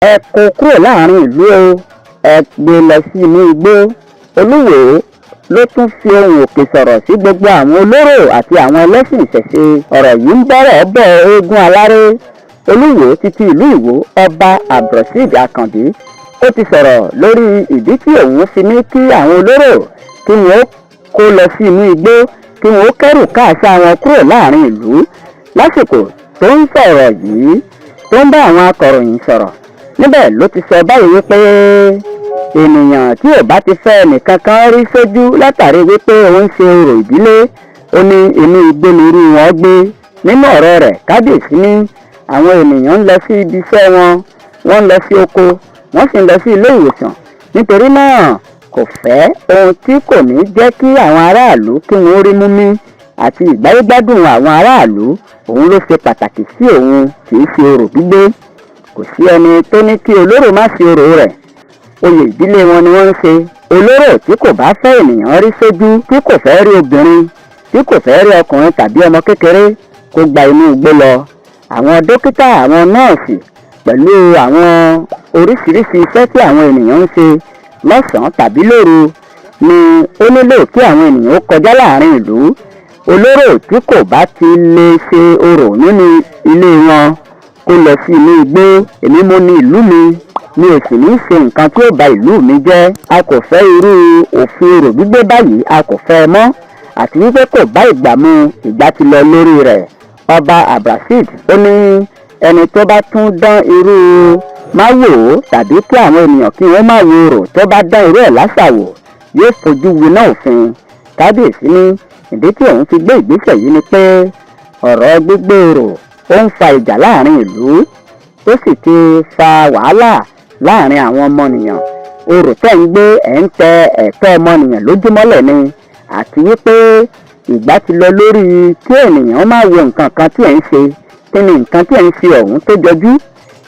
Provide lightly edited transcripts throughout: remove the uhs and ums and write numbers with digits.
ẹ kó kúrò láàrin ìlú o, ẹ gbé lọ sí inú igbó. Olúwo ló tún fi ohùn òkè sọ̀rọ̀ sí gbogbo àwọn olóró àti àwọn ẹlẹ́sìn ìṣẹ̀ṣe. ọ̀rọ̀ yìí ń bọ́rọ̀ bọ̀ eégún aláré. Olúwo títí ìlú Ìwó ọba Abdulrasheed Akànbí ó ti sọ̀rọ̀ lórí ìdí tí òun fi ní kí àwọn olóró kí wọ́n kó lọ sí inú igbó, kí wọ́n kẹ́rù káàsà wọn kúrò láàrin ìlú. Lásìkò tó ń sọ̀rọ̀ yìí tó ń bá àwọn akọ̀ròyìn sọ̀rọ̀ níbẹ̀ ló ti sọ báyìí wípé ènìyàn tí ò bá ti fẹ́ nìkan kan rí sójú látàrí wípé òun ṣe orò ìdílé, ó ní inú igbó ni irú wọn gbé. Nínú ọ̀rọ̀ rẹ̀, kábíyèsí ní àwọn ènìyàn ń lọ sí ibi iṣẹ́ wọn, wọ́n ń lọ sí oko, wọ́n sì ń lọ sí ilé ìwòsàn. Nítorí náà kò fẹ́ ohun tí kò ní jẹ́ kí àwọn aráàlú kí wọ́n rí mú mí àti ìgbáyégbádùn àwọn aráàlú. Òun ló ṣe pàtàkì sí òun, kì í ṣe orò gbígbé. Kò sí ẹni tó ní kí olóró má ṣe orò rẹ̀. Oyè ìdílé wọn ni wọ́n ń ṣe. Olóró tí kò bá fẹ́ ènìyàn rí sójú, tí kò fẹ́ rí obìnrin, tí kò fẹ́ rí ọkùnrin tàbí ọmọ kékeré, kó gba inú igbó lọ. Àwọn dókítà, àwọn nọ́ọ̀sì pẹ̀lú àwọn oríṣiríṣi iṣẹ́ tí àwọn ènìyàn ń ṣe lọ́sàn-án tàbí lóru ni ó nílò kí àwọn ènìyàn ó kọjá láàrin ìlú. Olóró tí kò bá ti lè ṣe orò nínú ilé wọn kó lọ sí inú igbó. Èmi mo ní ìlú mi ò sì ní ṣe nǹkan tí ó ba ìlú mi jẹ́. A kò fẹ́ irú òfin orò gbígbé báyìí, a kò fẹ́ mọ́, àti wípé kò bá ìgbà mu, ìgbà ti lọ lórí rẹ̀. Ọba Abdulrasheed ó ní ẹni tó bá tún dán irú máa wò ó tàbí kí àwọn ènìyàn kí wọ́n máa wo orò tó bá dán irú ẹ̀ lásàwò yóò fojú winá òfin. Kábíyèsí ní ìdí tí òun fi gbé ìgbésẹ̀ yìí ni pé ọ̀rọ̀ gbígbé orò ó ń fa ìjà láàrin ìlú, ó sì ti fa wàhálà láàrin àwọn ọmọnìyàn. Orò tẹ́ ń gbé ẹ̀ ń tẹ ẹ̀tọ́ ọmọnìyàn lójúmọ́lẹ̀ ni, àti wípé ìgbà ti lọ lórí kí ènìyàn máa wo nǹkan kan tí ẹ̀ ń ṣe. Kí ni nǹkan tí ẹ̀ ń ṣe ọ̀hún tó jọjú?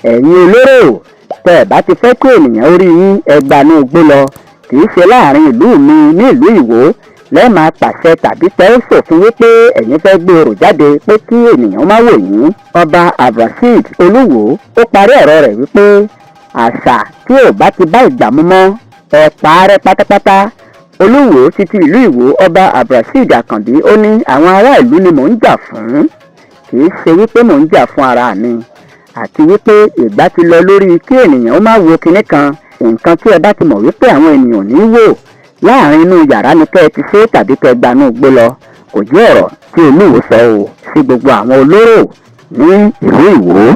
Ẹ̀yin olóró tẹ́ ẹ̀ bá ti fẹ́ kí ènìyàn orí yín ẹgbàánú gbé lọ, kì í ṣe láàrin ìlú mi ní ìlú Ìwó lẹ́ẹ̀máa pàṣẹ tàbí tẹ́ ó ṣòfin wípé ẹ̀yin fẹ́ gbé orò jáde pé kí ènìyàn má wò yín. Ọba Abdulrasheed Olúwo ó parí ọ̀rọ̀ rẹ̀ wípé àṣà tí ò bá ti bá ìgbà mu mọ́ ẹ parẹ́ pátápátá. Olúwo títí ìlú Ìwó ọba Abdulrasheed Akànbí ó ní àwọn ará ìlú ni mò ń jà fún, kì í ṣe wípé mò ń jà fún ara mi, àti wípé ìgbà ti lọ lórí kí ènìyàn ó má wo kinní kan. Nǹkan tí ẹ bá ti mọ̀ wípé àwọn ènìyàn ní wò láàrin inú yàrá ni kẹ́ ẹ ti ṣe tàbí kẹ́ ẹ gbanú gbé lọ. Kò jẹ́ ọ̀rọ̀ tí Olúwo sọ o sí gbogbo àwọn olóró ní ìlú Ìwó.